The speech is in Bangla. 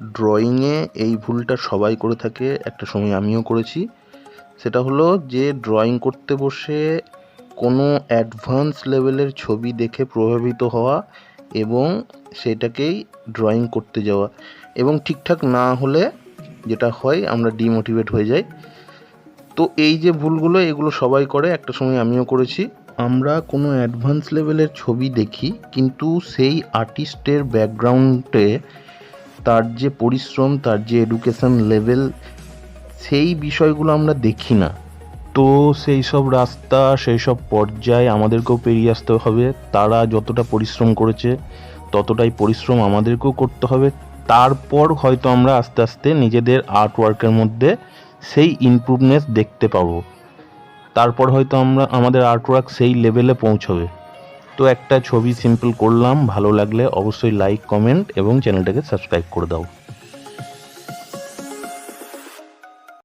ড্রয়িংয়ে এই ভুলটা সবাই করে থাকে, একটা সময় আমিও করেছি। সেটা হলো যে ড্রয়িং করতে বসে কোনো অ্যাডভান্স লেভেলের ছবি দেখে প্রভাবিত হওয়া এবং সেটাকেই ড্রয়িং করতে যাওয়া, এবং ঠিকঠাক না হলে যেটা হয় আমরা ডিমোটিভেট হয়ে যাই। তো এই যে ভুলগুলো, এগুলো সবাই করে, একটা সময় আমিও করেছি। আমরা কোনো অ্যাডভান্স লেভেলের ছবি দেখি, কিন্তু সেই আর্টিস্টের ব্যাকগ্রাউন্ডে তার যে পরিশ্রম, তার যে এডুকেশন লেভেল, সেই বিষয়গুলো আমরা দেখি না। তো সেই সব রাস্তা, সেই সব পর্যায়ে আমাদেরকেও পেরিয়ে আসতে হবে। তারা যতটা পরিশ্রম করেছে ততটাই পরিশ্রম আমাদেরকেও করতে হবে। তারপর হয়তো আমরা আস্তে আস্তে নিজেদের আর্ট ওয়ার্কের মধ্যে সেই ইমপ্রুভনেস দেখতে পাবো। তারপর হয়তো আমরা আমাদের আর্ট ওয়ার্ক সেই লেভেলে পৌঁছবে। তো একটা ছবি সিম্পল করলাম, ভালো লাগলে অবশ্যই লাইক, কমেন্ট এবং চ্যানেলটাকে সাবস্ক্রাইব করে দাও।